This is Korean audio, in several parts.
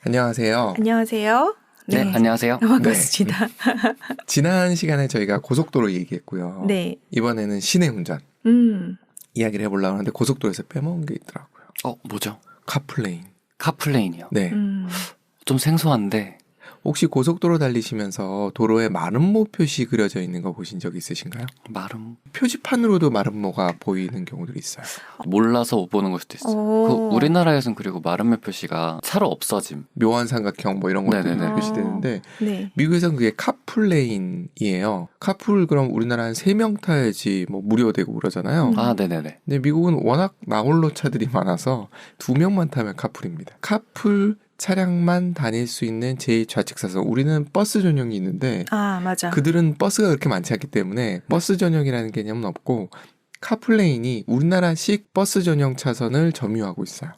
안녕하세요. 안녕하세요. 네, 안녕하세요. 반갑습니다. 네. 지난 시간에 저희가 고속도로 얘기했고요. 네. 이번에는 시내 운전 이야기를 해보려고 하는데 고속도로에서 빼먹은 게 있더라고요. 뭐죠? 카플레인. 카플레인이요? 네. 좀 생소한데. 혹시 고속도로 달리시면서 도로에 마름모 표시 그려져 있는 거 보신 적 있으신가요? 마름? 표지판으로도 마름모가 보이는 경우들이 있어요. 몰라서 못 보는 걸 수도 있어요. 우리나라에서는 그리고 마름모 표시가 차로 없어짐. 묘한 삼각형 뭐 이런 것들이 네네네. 표시되는데 네. 미국에서는 그게 카풀레인이에요. 카풀 그럼 우리나라는 3명 타야지 뭐 무료되고 그러잖아요. 아, 네네네. 근데 미국은 워낙 나홀로 차들이 많아서 2명만 타면 카풀입니다. 카풀 차량만 다닐 수 있는 제2좌측사선. 우리는 버스 전용이 있는데 맞아. 그들은 버스가 그렇게 많지 않기 때문에 버스 전용이라는 개념은 없고 카풀레인이 우리나라식 버스 전용 차선을 점유하고 있어요.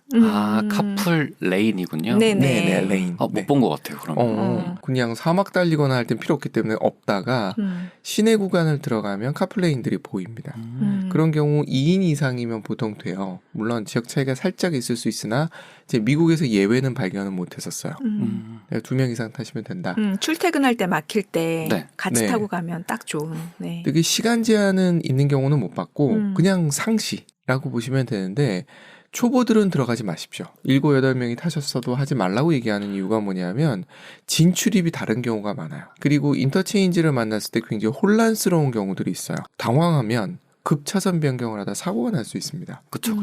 카풀 레인이군요. 네네. 레인. 못 본 것 같아요, 그러면. 그냥 사막 달리거나 할 땐 필요 없기 때문에 없다가 시내 구간을 들어가면 카풀레인들이 보입니다. 그런 경우 2인 이상이면 보통 돼요. 물론 지역 차이가 살짝 있을 수 있으나 이제 미국에서 예외는 발견을 못 했었어요. 2명 이상 타시면 된다. 출퇴근할 때 막힐 때 네. 같이 네. 타고 가면 딱 좋은. 네. 되게 시간 제한은 있는 경우는 못 봤고 그냥 상시라고 보시면 되는데 초보들은 들어가지 마십시오. 7, 8명이 타셨어도 하지 말라고 얘기하는 이유가 뭐냐면 진출입이 다른 경우가 많아요. 그리고 인터체인지를 만났을 때 굉장히 혼란스러운 경우들이 있어요. 당황하면 급차선 변경을 하다 사고가 날 수 있습니다. 그쵸.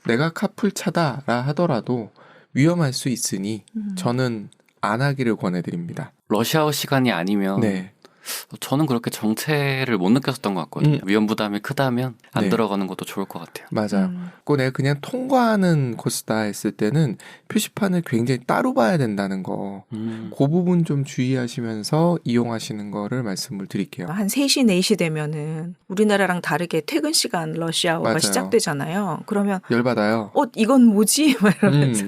내가 카풀 차다라 하더라도 위험할 수 있으니 저는 안 하기를 권해드립니다. 러시아워 시간이 아니면 네. 저는 그렇게 정체를 못 느꼈었던 것 같거든요. 위험 부담이 크다면 안 네. 들어가는 것도 좋을 것 같아요. 맞아요. 그거 내가 그냥 통과하는 코스다 했을 때는 표시판을 굉장히 따로 봐야 된다는 거. 그 부분 좀 주의하시면서 이용하시는 거를 말씀을 드릴게요. 한 3시, 4시 되면은 우리나라랑 다르게 퇴근 시간 러시아워가 맞아요. 시작되잖아요. 그러면 열받아요. 이건 뭐지? 막 이러면서.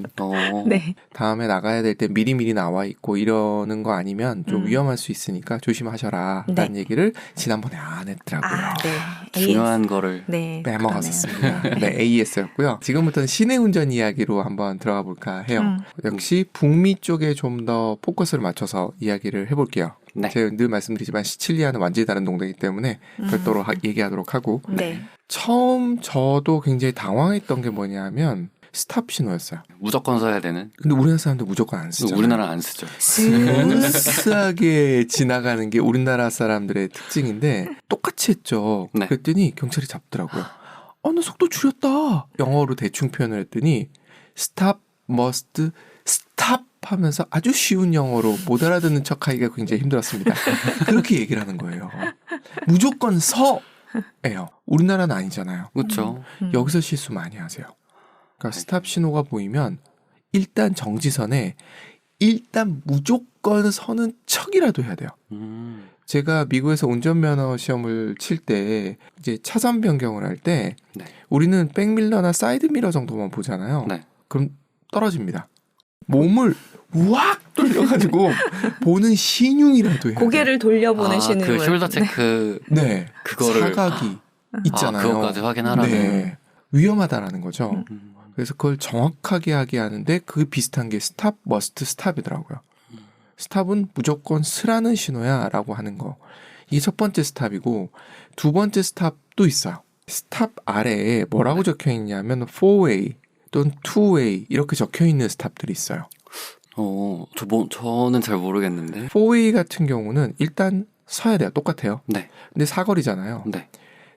네. 다음에 나가야 될 때 미리미리 나와 있고 이러는 거 아니면 좀 위험할 수 있으니까 조심하셔라 네. 라는 얘기를 지난번에 안 했더라고요. 네. 중요한 거를 네. 빼먹었었습니다. 네, AS였고요. 지금부터는 시내 운전 이야기로 한번 들어가 볼까 해요. 역시 북미 쪽에 좀 더 포커스를 맞춰서 이야기를 해볼게요. 네. 제가 늘 말씀드리지만 시칠리아는 완전히 다른 동네이기 때문에 별도로 얘기하도록 하고 네. 처음 저도 굉장히 당황했던 게 뭐냐면 스탑 신호였어요. 무조건 써야 되는. 근데 우리나라 사람들 무조건 안 쓰잖아요. 우리나라 안 쓰죠. 스무스하게 지나가는 게 우리나라 사람들의 특징인데 똑같이 했죠. 네. 그랬더니 경찰이 잡더라고요. 나 속도 줄였다. 영어로 대충 표현을 했더니 stop, must, stop 하면서 아주 쉬운 영어로 못 알아듣는 척하기가 굉장히 힘들었습니다. 그렇게 얘기를 하는 거예요. 무조건 서예요. 우리나라는 아니잖아요. 그렇죠. 여기서 실수 많이 하세요. 그러니까 스탑 신호가 보이면 일단 정지선에 일단 무조건 서는 척이라도 해야 돼요. 제가 미국에서 운전면허 시험을 칠 때 이제 차선 변경을 할 때 네. 우리는 백밀러나 사이드미러 정도만 보잖아요. 네. 그럼 떨어집니다. 몸을 우악 돌려가지고 보는 신용이라도 해야 돼요. 고개를 돌려보내시는 그 분. 숄더 체크. 네. 그거를 사각이 있잖아요. 그것까지 확인하라는. 네. 위험하다라는 거죠. 그래서 그걸 정확하게 하게 하는데 그 비슷한 게 스탑, 머스트, 스탑이더라고요. 스탑은 무조건 쓰라는 신호야 라고 하는 거. 이게 첫 번째 스탑이고 두 번째 스탑도 있어요. 스탑 아래에 뭐라고 적혀 있냐면 4way 또는 2way 이렇게 적혀 있는 스탑들이 있어요. 저는 잘 모르겠는데. 4way 같은 경우는 일단 서야 돼요. 똑같아요. 네. 근데 사거리잖아요. 네.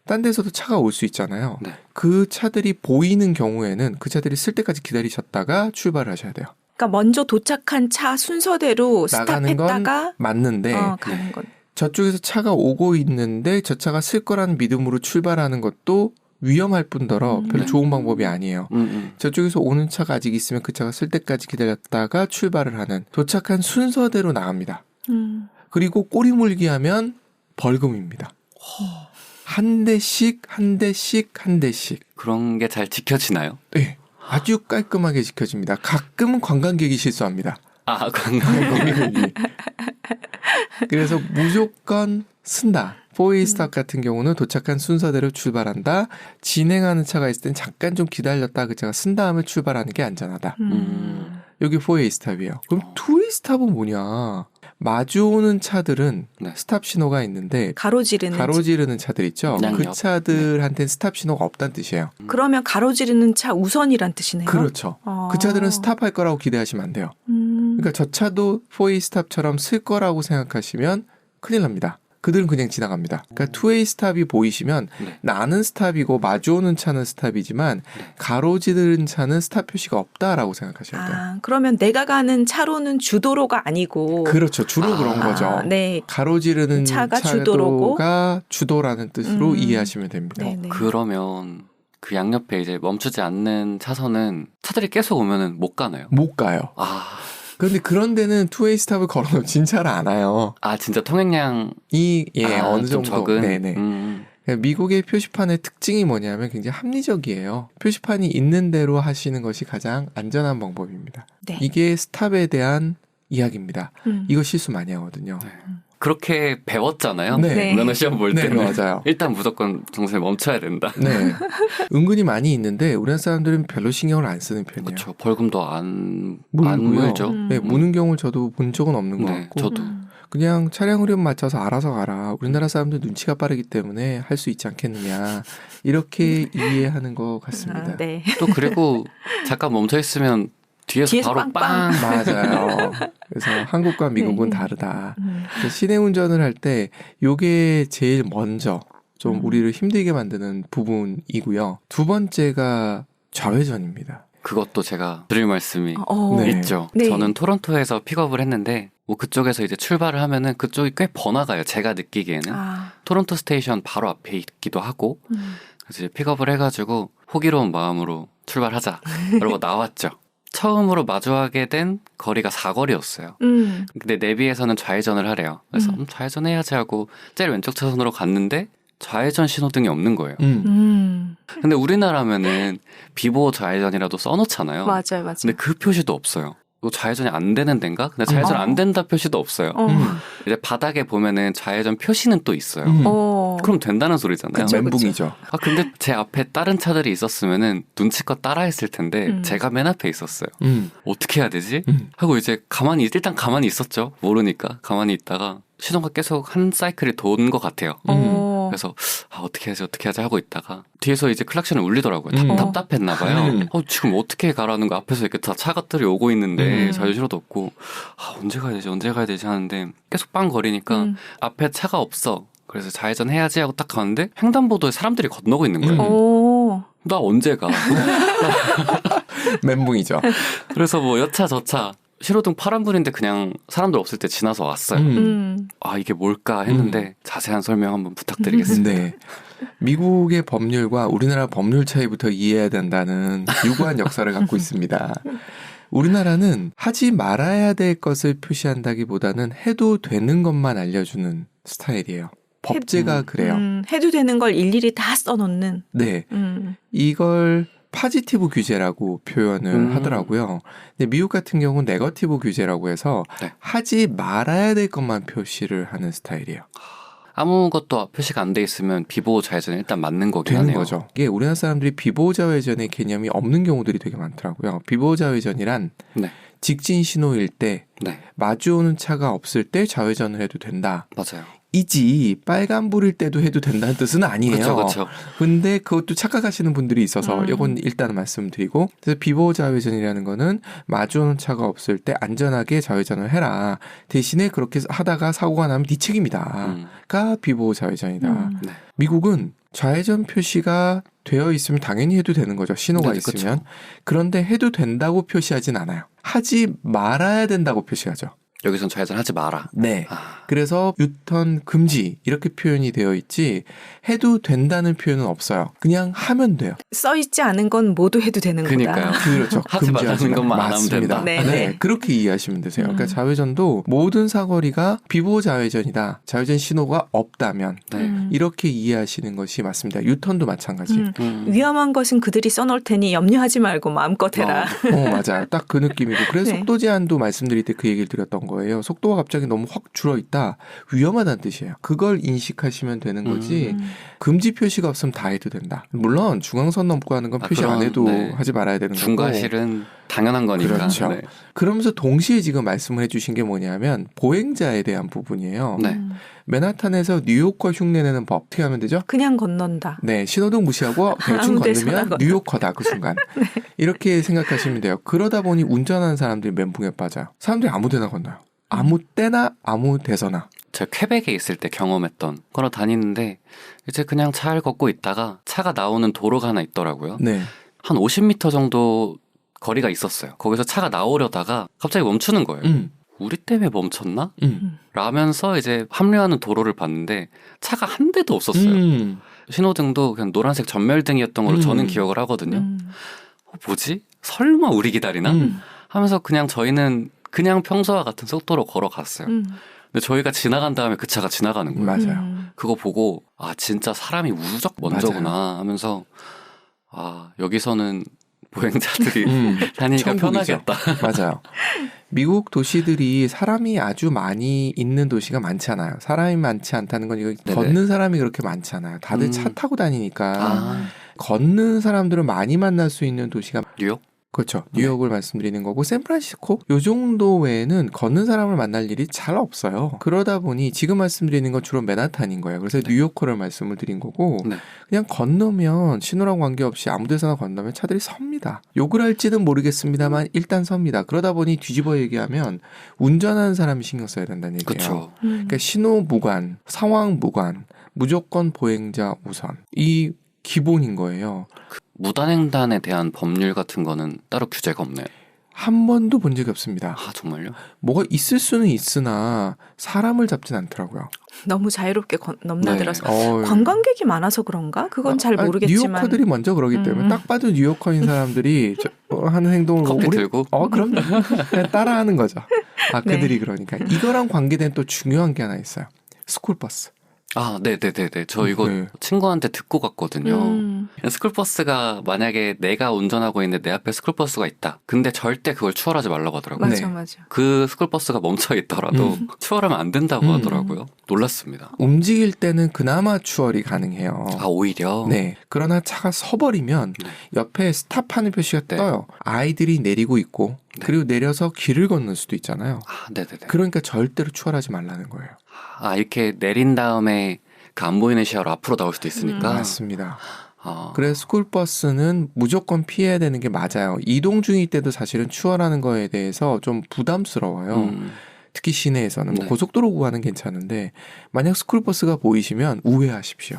딴 데서도 차가 올 수 있잖아요. 네. 그 차들이 보이는 경우에는 그 차들이 쓸 때까지 기다리셨다가 출발을 하셔야 돼요. 그러니까 먼저 도착한 차 순서대로 나가는 건 스탑했다가 맞는데 가는 건. 저쪽에서 차가 오고 있는데 저 차가 쓸 거라는 믿음으로 출발하는 것도 위험할 뿐더러 별로 좋은 방법이 아니에요. 저쪽에서 오는 차가 아직 있으면 그 차가 쓸 때까지 기다렸다가 출발을 하는 도착한 순서대로 나갑니다. 그리고 꼬리 물기 하면 벌금입니다. 한 대씩 한 대씩 한 대씩. 그런 게 잘 지켜지나요? 네. 아주 깔끔하게 지켜집니다. 가끔은 관광객이 실수합니다. 관광객이. 그래서 무조건 쓴다. 4way 스탑 같은 경우는 도착한 순서대로 출발한다. 진행하는 차가 있을 땐 잠깐 좀 기다렸다 그 차가 쓴 다음에 출발하는 게 안전하다. 여기 4웨이 스탑이에요. 그럼 2웨이 스탑은 뭐냐? 마주오는 차들은 네. 스탑 신호가 있는데 가로지르는 차들 있죠. 양옆. 그 차들한테는 스탑 신호가 없다는 뜻이에요. 그러면 가로지르는 차 우선이란 뜻이네요. 그렇죠. 그 차들은 스탑할 거라고 기대하시면 안 돼요. 그러니까 저 차도 4웨이 스탑처럼 쓸 거라고 생각하시면 큰일 납니다. 그들은 그냥 지나갑니다. 그러니까 2웨이 스탑이 보이시면 네. 나는 스탑이고 마주오는 차는 스탑이지만 가로지르는 차는 스탑 표시가 없다라고 생각하셔야 돼요. 그러면 내가 가는 차로는 주도로가 아니고 그렇죠. 주로 그런 거죠. 네. 가로지르는 차가 차도가 주도라는 뜻으로 이해하시면 됩니다. 네네. 그러면 그 양옆에 이제 멈추지 않는 차선은 차들이 계속 오면은 못 가나요? 못 가요. 그런데 그런 데는 2웨이 스탑을 걸어놓진 잘 않아요. 진짜 통행량이 어느 좀 정도. 적은. 네네. 미국의 표시판의 특징이 뭐냐면 굉장히 합리적이에요. 표시판이 있는 대로 하시는 것이 가장 안전한 방법입니다. 네. 이게 스탑에 대한 이야기입니다. 이거 실수 많이 하거든요. 네. 그렇게 배웠잖아요. 네. 면허 시험 볼 네, 때는 맞아요. 일단 무조건 정선에 멈춰야 된다. 네. 은근히 많이 있는데 우리나라 사람들은 별로 신경을 안 쓰는 편이에요. 그렇죠. 벌금도 안 물고요. 물죠. 네, 무는 경우를 저도 본 적은 없는 것 네, 같고 저도. 그냥 차량 흐름 맞춰서 알아서 가라. 우리나라 사람들 눈치가 빠르기 때문에 할 수 있지 않겠느냐. 이렇게 이해하는 것 같습니다. 네. 또 그리고 잠깐 멈춰 있으면 뒤에서 바로 빵. 맞아요. 그래서 한국과 미국은 다르다. 그래서 시내 운전을 할 때 요게 제일 먼저 좀 우리를 힘들게 만드는 부분이고요. 두 번째가 좌회전입니다. 그것도 제가 드릴 말씀이 네. 있죠. 네. 저는 토론토에서 픽업을 했는데 뭐 그쪽에서 이제 출발을 하면은 그쪽이 꽤 번화가요. 제가 느끼기에는. 토론토 스테이션 바로 앞에 있기도 하고 그래서 이제 픽업을 해가지고 호기로운 마음으로 출발하자. 그러고 나왔죠. 처음으로 마주하게 된 거리가 사거리였어요. 근데 내비에서는 좌회전을 하래요. 그래서 좌회전해야지 하고 제일 왼쪽 차선으로 갔는데 좌회전 신호등이 없는 거예요. 근데 우리나라면은 비보호 좌회전이라도 써놓잖아요. 맞아요. 근데 그 표시도 없어요. 이거 좌회전이 안 되는 데인가? 근데 좌회전 안 된다 표시도 없어요. 이제 바닥에 보면은 좌회전 표시는 또 있어요. 그럼 된다는 소리잖아요. 그쵸, 멘붕이죠. 근데 제 앞에 다른 차들이 있었으면은 눈치껏 따라했을 텐데 제가 맨 앞에 있었어요. 어떻게 해야 되지? 하고 이제 일단 가만히 있었죠. 모르니까 가만히 있다가 시동가 계속 한 사이클이 돈 것 같아요. 그래서 어떻게 하지 하고 있다가 뒤에서 이제 클락션을 울리더라고요. 답답했나 봐요. 지금 어떻게 가라는 거 앞에서 이렇게 다 차가들이 오고 있는데 좌회전도 없고 언제 가야 되지 하는데 계속 빵 거리니까 앞에 차가 없어. 그래서 좌회전 해야지 하고 딱 가는데 횡단보도에 사람들이 건너고 있는 거예요. 나 언제 가? 멘붕이죠. 그래서 뭐 여차 저차 신호등 파란불인데 그냥 사람들 없을 때 지나서 왔어요. 이게 뭘까 했는데 자세한 설명 한번 부탁드리겠습니다. 네. 미국의 법률과 우리나라 법률 차이부터 이해해야 된다는 유구한 역사를 갖고 있습니다. 우리나라는 하지 말아야 될 것을 표시한다기보다는 해도 되는 것만 알려주는 스타일이에요. 법제가 그래요. 해도 되는 걸 일일이 다 써놓는. 네. 이걸 파지티브 규제라고 표현을 하더라고요. 근데 미국 같은 경우는 네거티브 규제라고 해서 하지 말아야 될 것만 표시를 하는 스타일이에요. 아무것도 표시가 안 돼 있으면 비보호 좌회전이 일단 맞는 거긴 되는 하네요. 거죠. 이게 우리나라 사람들이 비보호 좌회전의 개념이 없는 경우들이 되게 많더라고요. 비보호 좌회전이란 직진 신호일 때 마주오는 차가 없을 때 좌회전을 해도 된다. 맞아요. 이지 빨간불일 때도 해도 된다는 뜻은 아니에요. 그렇죠. 근데 그것도 착각하시는 분들이 있어서 이건 일단 말씀드리고 그래서 비보호 좌회전이라는 거는 마주오는 차가 없을 때 안전하게 좌회전을 해라. 대신에 그렇게 하다가 사고가 나면 네 책임이다가 비보호 좌회전이다. 미국은 좌회전 표시가 되어 있으면 당연히 해도 되는 거죠. 신호가 있으면. 그쵸. 그런데 해도 된다고 표시하진 않아요. 하지 말아야 된다고 표시하죠. 여기선 좌회전 하지 마라. 네. 그래서 유턴 금지 이렇게 표현이 되어 있지 해도 된다는 표현은 없어요. 그냥 하면 돼요. 써있지 않은 건 모두 해도 되는 그러니까요. 거다. 그렇죠. 하지 말라는 것만 안 하면 된다. 네. 그렇게 이해하시면 되세요. 그러니까 좌회전도 모든 사거리가 비보호 좌회전이다. 좌회전 신호가 없다면 이렇게 이해하시는 것이 맞습니다. 유턴도 마찬가지. 위험한 것은 그들이 써놓을 테니 염려하지 말고 마음껏 해라. 맞아요. 딱 그 느낌이고 그래서 속도 제한도 말씀드릴 때 그 얘기를 드렸던 거예요. 속도가 갑자기 너무 확 줄어 있다. 있다. 위험하다는 뜻이에요. 그걸 인식하시면 되는 거지 금지 표시가 없으면 다 해도 된다. 물론 중앙선 넘고 하는 건 표시 안 해도 하지 말아야 되는 거고. 중과실은 당연한 거니까. 그렇죠. 네. 그러면서 동시에 지금 말씀을 해주신 게 뭐냐면 보행자에 대한 부분이에요. 네. 맨하탄에서 뉴요커 흉내내는 법 어떻게 하면 되죠? 그냥 건넌다. 네, 신호등 무시하고 대충 건너면 뉴요커다 그 순간. 네. 이렇게 생각하시면 돼요. 그러다 보니 운전하는 사람들이 멘붕에 빠져요. 사람들이 아무 데나 건너요. 아무 때나 아무 데서나. 제가 퀘벡에 있을 때 경험했던 걸어 다니는데 이제 그냥 잘 걷고 있다가 차가 나오는 도로가 하나 있더라고요. 네. 한 50m 정도 거리가 있었어요. 거기서 차가 나오려다가 갑자기 멈추는 거예요. 우리 때문에 멈췄나? 라면서 이제 합류하는 도로를 봤는데 차가 한 대도 없었어요. 신호등도 그냥 노란색 전멸등이었던 걸로 저는 기억을 하거든요. 뭐지? 설마 우리 기다리나? 하면서 그냥 저희는 그냥 평소와 같은 속도로 걸어갔어요. 근데 저희가 지나간 다음에 그 차가 지나가는 거예요. 맞아요. 그거 보고 아 진짜 사람이 무적 먼저구나 맞아요. 하면서 아 여기서는 보행자들이 다니니까 천국이죠. 편하겠다. 맞아요. 미국 도시들이 사람이 아주 많이 있는 도시가 많잖아요. 사람이 많지 않다는 건 이거 걷는 사람이 그렇게 많잖아요. 다들 차 타고 다니니까 걷는 사람들을 많이 만날 수 있는 도시가 뉴욕? 그렇죠. 뉴욕을 말씀드리는 거고 샌프란시스코 요 정도 외에는 걷는 사람을 만날 일이 잘 없어요. 그러다 보니 지금 말씀드리는 건 주로 맨하탄인 거예요. 그래서 뉴요커를 말씀을 드린 거고 그냥 건너면 신호랑 관계없이 아무 데서나 건너면 차들이 섭니다. 욕을 할지는 모르겠습니다만 일단 섭니다. 그러다 보니 뒤집어 얘기하면 운전하는 사람이 신경 써야 된다는 얘기예요. 그렇죠. 그러니까 신호 무관, 상황 무관, 무조건 보행자 우선. 이 기본인 거예요. 무단횡단에 대한 법률 같은 거는 따로 규제가 없나요? 한 번도 본 적이 없습니다. 아 정말요? 뭐가 있을 수는 있으나 사람을 잡진 않더라고요. 너무 자유롭게 넘나들어서 네. 관광객이 많아서 그런가? 그건 잘 모르겠지만 뉴요커들이 먼저 그러기 때문에 딱 봐도 뉴요커인 사람들이 하는 행동을 커피 보고 들고? 그럼 그냥 따라하는 거죠. 그들이 네. 그러니까 이거랑 관계된 또 중요한 게 하나 있어요. 스쿨버스. 아, 네네네네. 저 이거 친구한테 듣고 갔거든요. 스쿨버스가 만약에 내가 운전하고 있는데 내 앞에 스쿨버스가 있다. 근데 절대 그걸 추월하지 말라고 하더라고요. 맞아. 그 스쿨버스가 멈춰 있더라도 추월하면 안 된다고 하더라고요. 놀랐습니다. 움직일 때는 그나마 추월이 가능해요. 아, 오히려? 네. 그러나 차가 서버리면 옆에 스탑하는 표시가 떠요. 아이들이 내리고 있고 그리고 내려서 길을 건널 수도 있잖아요. 아, 네네네. 그러니까 절대로 추월하지 말라는 거예요. 아, 이렇게 내린 다음에 그 안 보이는 시야로 앞으로 나올 수도 있으니까. 맞습니다. 그래서 스쿨버스는 무조건 피해야 되는 게 맞아요. 이동 중일 때도 사실은 추월하는 거에 대해서 좀 부담스러워요. 특히 시내에서는 뭐 고속도로 구간은 괜찮은데 만약 스쿨버스가 보이시면 우회하십시오.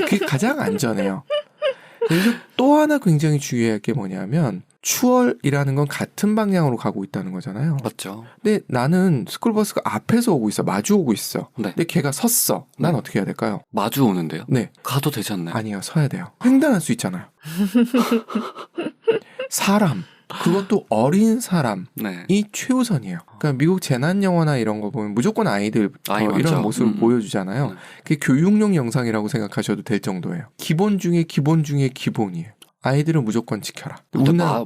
그게 가장 안전해요. 그래서 또 하나 굉장히 주의할 게 뭐냐면 추월이라는 건 같은 방향으로 가고 있다는 거잖아요. 맞죠. 근데 나는 스쿨버스가 앞에서 오고 있어. 마주 오고 있어. 네. 근데 걔가 섰어. 난 어떻게 해야 될까요? 마주 오는데요? 네. 가도 되지 않나요? 아니요. 서야 돼요. 횡단할 수 있잖아요. 사람. 그것도 어린 사람이 최우선이에요. 그러니까 미국 재난 영화나 이런 거 보면 무조건 아이들 이런 모습을 보여주잖아요. 그게 교육용 영상이라고 생각하셔도 될 정도예요. 기본 중에 기본 중에 기본이에요. 아이들은 무조건 지켜라.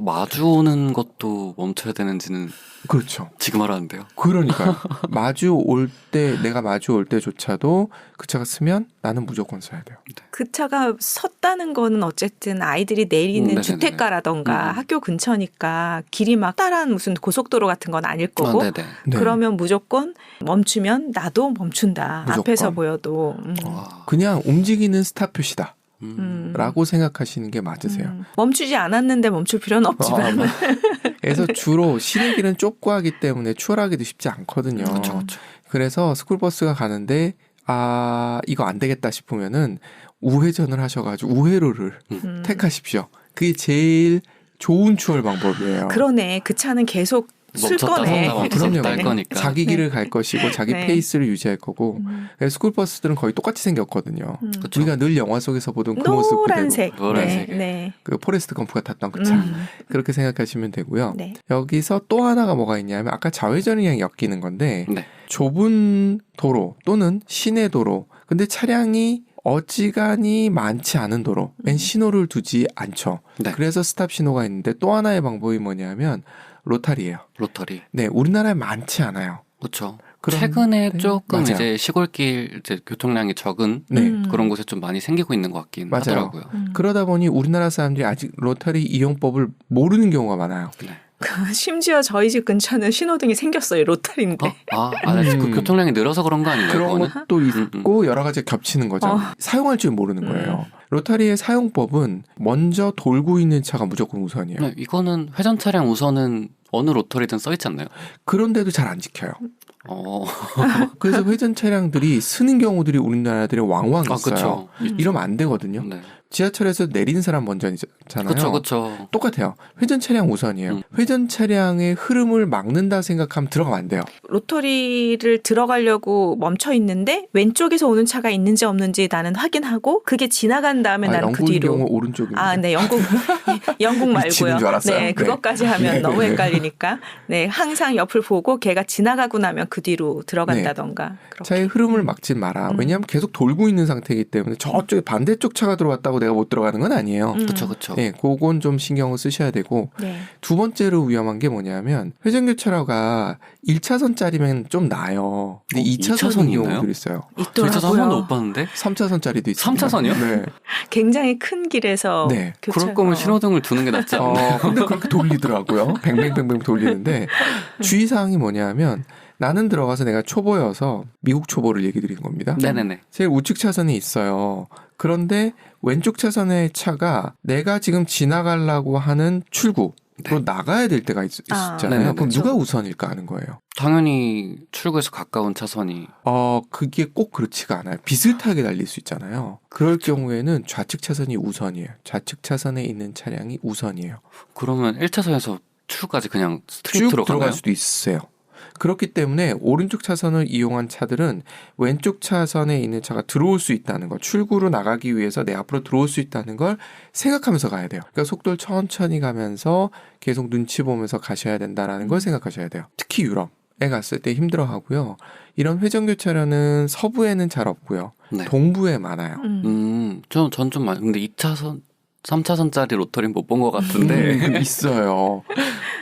마주 오는 것도 멈춰야 되는지는 그렇죠. 지금 알았는데요. 그러니까요. 내가 마주 올 때조차도 그 차가 쓰면 나는 무조건 서야 돼요. 그 차가 섰다는 거는 어쨌든 아이들이 내리는 주택가라던가 학교 근처니까 길이 막 따란 무슨 고속도로 같은 건 아닐 거고 그러면 무조건 멈추면 나도 멈춘다. 무조건. 앞에서 보여도. 그냥 움직이는 스탑 표시다. 라고 생각하시는 게 맞으세요. 멈추지 않았는데 멈출 필요는 없지만. 그래서 주로 시내 길은 좁고 하기 때문에 추월하기도 쉽지 않거든요. 그렇죠. 그래서 스쿨버스가 가는데 이거 안 되겠다 싶으면은 우회전을 하셔가지고 우회로를 택하십시오. 그게 제일 좋은 추월 방법이에요. 그러네. 그 차는 계속 쓸 거네. 그럼요. 자기 길을 갈 것이고 자기 페이스를 유지할 거고 스쿨버스들은 거의 똑같이 생겼거든요. 우리가 늘 영화 속에서 보던 그 모습 그대로. 노란색. 그 포레스트 검프가 탔던 그 차. 그렇게 생각하시면 되고요. 여기서 또 하나가 뭐가 있냐면 아까 좌회전이랑 엮이는 건데 좁은 도로 또는 시내 도로 근데 차량이 어지간히 많지 않은 도로엔 신호를 두지 않죠. 그래서 스탑 신호가 있는데 또 하나의 방법이 뭐냐면 로타리예요. 로타리. 네, 우리나라에 많지 않아요. 그렇죠. 최근에 조금 맞아요. 이제 시골길 이제 교통량이 적은 그런 곳에 좀 많이 생기고 있는 것 같긴 맞아요. 하더라고요. 그러다 보니 우리나라 사람들이 아직 로터리 이용법을 모르는 경우가 많아요. 네. 심지어 저희 집 근처는 신호등이 생겼어요. 로터리인데. 그 교통량이 늘어서 그런 거 아닌가요? 그런 그거는? 것도 있고 여러 가지가 겹치는 거죠. 사용할 줄 모르는 거예요. 로터리의 사용법은 먼저 돌고 있는 차가 무조건 우선이에요. 네, 이거는 회전 차량 우선은 어느 로터리든 써 있지 않나요? 그런데도 잘 안 지켜요. 그래서 회전 차량들이 쓰는 경우들이 우리나라들이 왕왕 있어요. 이러면 안 되거든요. 네. 지하철에서 내리는 사람 먼저잖아요. 그렇죠. 똑같아요. 회전 차량 우선이에요. 회전 차량의 흐름을 막는다 생각하면 들어가면 안 돼요. 로터리를 들어가려고 멈춰 있는데 왼쪽에서 오는 차가 있는지 없는지 나는 확인하고 그게 지나간 다음에 나는 그 뒤로. 영국인 경우 오른쪽입니다. 네, 영국 말고요. 줄 알았어요. 네, 그것까지 하면 너무 헷갈리니까. 네, 항상 옆을 보고 걔가 지나가고 나면 그 뒤로 들어간다던가. 네. 차의 흐름을 막지 마라. 왜냐하면 계속 돌고 있는 상태이기 때문에 저쪽에 반대쪽 차가 들어왔다고 내가 못 들어가는 건 아니에요. 그렇죠. 네, 그건 좀 신경을 쓰셔야 되고 두 번째로 위험한 게 뭐냐면 회전교차로가 1차선짜리면 좀 나아요. 근데 2차선 경우들이 있어요. 있더라고요. 2차선 한 번도 못 봤는데? 3차선짜리도 있어요. 3차선이요? 네. 굉장히 큰 길에서 그럴 거면 신호등을 두는 게 낫지 않나요? 근데 그렇게 돌리더라고요. 뱅뱅뱅뱅 돌리는데 주의사항이 뭐냐면 나는 들어가서 내가 초보여서 미국 초보를 얘기 드리는 겁니다. 네네네. 제일 우측 차선에 있어요. 그런데 왼쪽 차선의 차가 내가 지금 지나가려고 하는 출구로 나가야 될 때가 있잖아요. 그럼 누가 우선일까 하는 거예요. 당연히 출구에서 가까운 차선이. 그게 꼭 그렇지가 않아요. 비슷하게 달릴 수 있잖아요. 그럴 경우에는 좌측 차선이 우선이에요. 좌측 차선에 있는 차량이 우선이에요. 그러면 1차선에서 출구까지 그냥 스트레이트로 들어갈 수도 있어요. 그렇기 때문에 오른쪽 차선을 이용한 차들은 왼쪽 차선에 있는 차가 들어올 수 있다는 거, 출구로 나가기 위해서 내 앞으로 들어올 수 있다는 걸 생각하면서 가야 돼요. 그러니까 속도를 천천히 가면서 계속 눈치 보면서 가셔야 된다라는 걸 생각하셔야 돼요. 특히 유럽에 갔을 때 힘들어하고요. 이런 회전교차로는 서부에는 잘 없고요. 동부에 많아요. 전 좀 많이. 근데 2차선, 3차선짜리 로터리는 못 본 것 같은데. 있어요.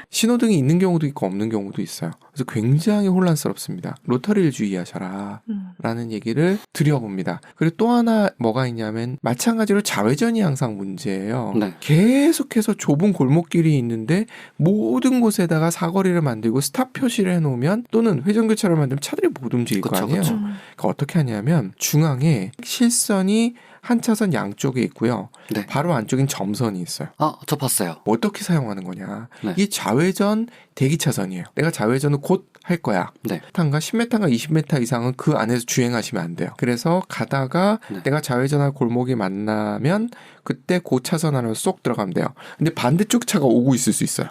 신호등이 있는 경우도 있고 없는 경우도 있어요. 그래서 굉장히 혼란스럽습니다. 로터리를 주의하셔라 라는 얘기를 드려봅니다. 그리고 또 하나 뭐가 있냐면 마찬가지로 좌회전이 항상 문제예요. 계속해서 좁은 골목길이 있는데 모든 곳에다가 사거리를 만들고 스탑 표시를 해놓으면 또는 회전교차로를 만들면 차들이 못 움직일 거 아니에요. 그러니까 어떻게 하냐면 중앙에 실선이 한 차선 양쪽에 있고요. 바로 안쪽엔 점선이 있어요. 저 봤어요. 어떻게 사용하는 거냐. 이 좌회전 대기 차선이에요. 내가 좌회전을 곧 할 거야. 10m인가 10m인가 20m 이상은 그 안에서 주행하시면 안 돼요. 그래서 가다가 내가 좌회전할 골목이 만나면 그때 그 차선 안으로 쏙 들어가면 돼요. 근데 반대쪽 차가 오고 있을 수 있어요.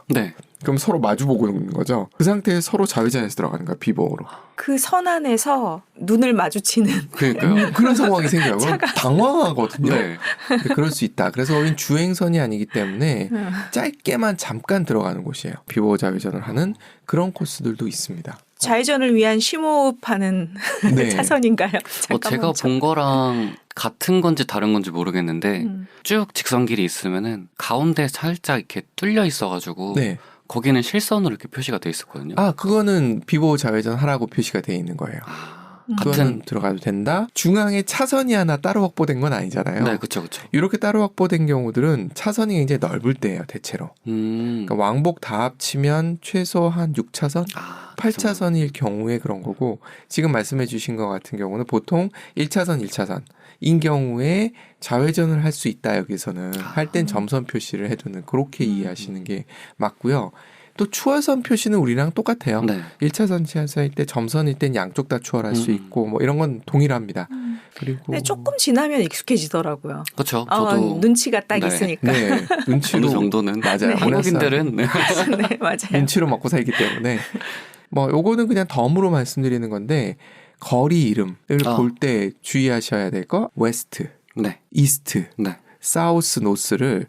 그럼 서로 마주보고 있는 거죠. 그 상태에 서로 좌회전해서 들어가는 거야. 비보호로. 그 선 안에서 눈을 마주치는. 그러니까요. 그런 상황이 생겨요. 당황하거든요. 그럴 수 있다. 그래서 우린 주행선이 아니기 때문에 짧게만 잠깐 들어가는 곳이에요. 비보호 좌회전을 하는 그런 코스들도 있습니다. 좌회전을 위한 심호흡하는 차선인가요? 제가 본 거랑 같은 건지 다른 건지 모르겠는데 쭉 직선길이 있으면은 가운데 살짝 이렇게 뚫려 있어가지고 거기는 실선으로 이렇게 표시가 돼 있었거든요. 그거는 비보호 좌회전 하라고 표시가 돼 있는 거예요. 같은 들어가도 된다. 중앙에 차선이 하나 따로 확보된 건 아니잖아요. 그렇죠. 이렇게 따로 확보된 경우들은 차선이 굉장히 넓을 때예요, 대체로. 그러니까 왕복 다 합치면 최소 한 6차선, 8차선일 경우에 그런 거고 지금 말씀해주신 것 같은 경우는 보통 1차선 인 경우에 좌회전을 할 수 있다. 여기서는 할 땐 점선 표시를 해두는 그렇게 이해하시는 게 맞고요. 또 추월선 표시는 우리랑 똑같아요. 1차선 지하선일 때 점선일 땐 양쪽 다 추월할 수 있고 뭐 이런 건 동일합니다. 그리고 조금 지나면 익숙해지더라고요. 그렇죠. 저도 눈치가 딱 있으니까. 눈치로 어느 정도는 맞아요. 한국인들은 맞아요. 눈치로 먹고 살기 때문에 뭐 요거는 그냥 덤으로 말씀드리는 건데 거리 이름을 볼 때 주의하셔야 될 거 웨스트, 이스트, 사우스, 노스를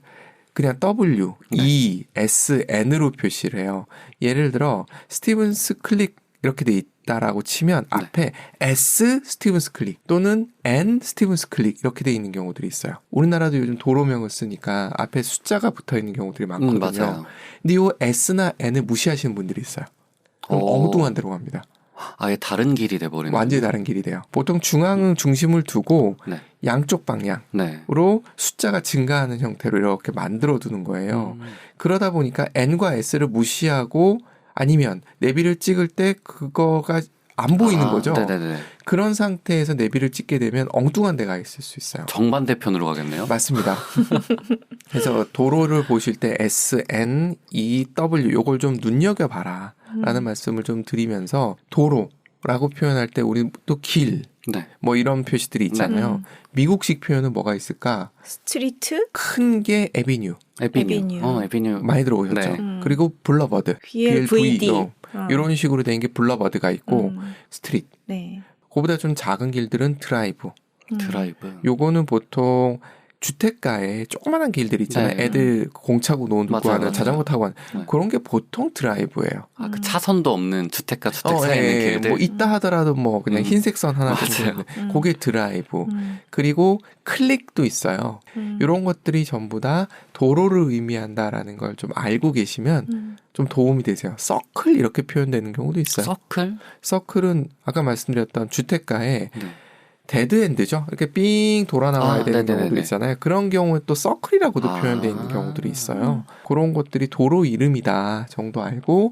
그냥 W, E, S, N으로 표시를 해요. 예를 들어 스티븐스 클릭 이렇게 돼 있다라고 치면 앞에 S 스티븐스 클릭 또는 N 스티븐스 클릭 이렇게 돼 있는 경우들이 있어요. 우리나라도 요즘 도로명을 쓰니까 앞에 숫자가 붙어 있는 경우들이 많거든요. 맞아요. 근데 이 S나 N을 무시하시는 분들이 있어요. 그럼 엉뚱한 데로 갑니다. 아예 다른 길이 돼버리는 완전히 다른 길이 돼요. 보통 중앙 중심을 두고 네. 양쪽 방향으로 네. 숫자가 증가하는 형태로 이렇게 만들어 두는 거예요. 그러다 보니까 N과 S를 무시하고 아니면 내비를 찍을 때 그거가 안 보이는 거죠. 네네네. 그런 상태에서 내비를 찍게 되면 엉뚱한 데가 있을 수 있어요. 정반대편으로 가겠네요. 맞습니다. 그래서 도로를 보실 때 S, N, E, W 요걸 좀 눈여겨봐라 라는 말씀을 좀 드리면서 도로라고 표현할 때 우리 또 길, 네. 뭐 이런 표시들이 있잖아요. 미국식 표현은 뭐가 있을까? 스트리트? 큰 게 에비뉴. 에비뉴. 많이 들어오셨죠. 네. 그리고 블러버드. BLVD. 이런 식으로 된 게 블러버드가 있고 스트릿. 네. 그보다 좀 작은 길들은 드라이브. 드라이브. 요거는 보통 주택가에 조그만한 길들 있잖아요. 네. 애들 공 차고 노는 듣고 하는 자전거 타고 하는 네. 그런 게 보통 드라이브예요. 그 차선도 없는 주택가 사이에 있는 길들. 뭐 있다 하더라도 뭐 그냥 흰색 선 하나 정도 그게 드라이브. 그리고 클릭도 있어요. 이런 것들이 전부 다 도로를 의미한다라는 걸 좀 알고 계시면 좀 도움이 되세요. 서클 이렇게 표현되는 경우도 있어요. 서클? 서클은 아까 말씀드렸던 주택가에 데드엔드죠. 이렇게 삥 돌아 나와야 되는 경우도 있잖아요. 그런 경우에 또 서클이라고도 표현되어 있는 경우들이 있어요. 그런 것들이 도로 이름이다 정도 알고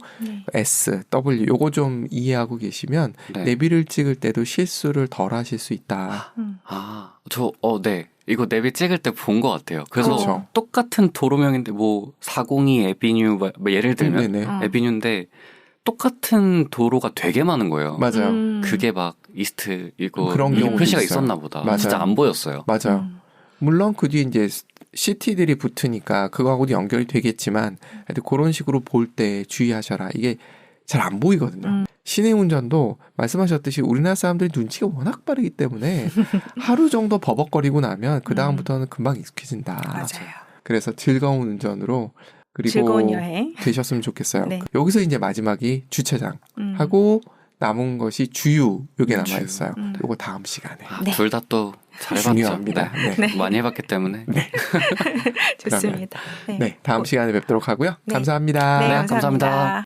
S, W 요거 좀 이해하고 계시면 내비를 찍을 때도 실수를 덜 하실 수 있다. 네. 이거 내비 찍을 때 본 것 같아요. 그래서 그렇죠. 똑같은 도로명인데 뭐 402 에비뉴 뭐 예를 들면 에비뉴인데 똑같은 도로가 되게 많은 거예요. 맞아요. 그게 막 이스트 이거 그런 경우도 표시가 있어요. 있었나 보다. 맞아요. 진짜 안 보였어요. 맞아요. 물론 그 뒤에 이제 시티들이 붙으니까 그거하고도 연결이 되겠지만 하여튼 그런 식으로 볼 때 주의하셔라. 이게 잘 안 보이거든요. 시내 운전도 말씀하셨듯이 우리나라 사람들이 눈치가 워낙 빠르기 때문에 하루 정도 버벅거리고 나면 그 다음부터는 금방 익숙해진다. 맞아요. 그래서 즐거운 운전으로 그리고 즐거운 여행 되셨으면 좋겠어요. 네. 여기서 이제 마지막이 주차장 하고 남은 것이 주유 요게 남아 있어요. 요거 다음 시간에. 둘 다 또 잘해봤죠. 중요합니다. 네. 많이 해봤기 때문에. 좋습니다. 네, 다음 시간에 뵙도록 하고요. 네. 감사합니다. 네, 감사합니다. 감사합니다.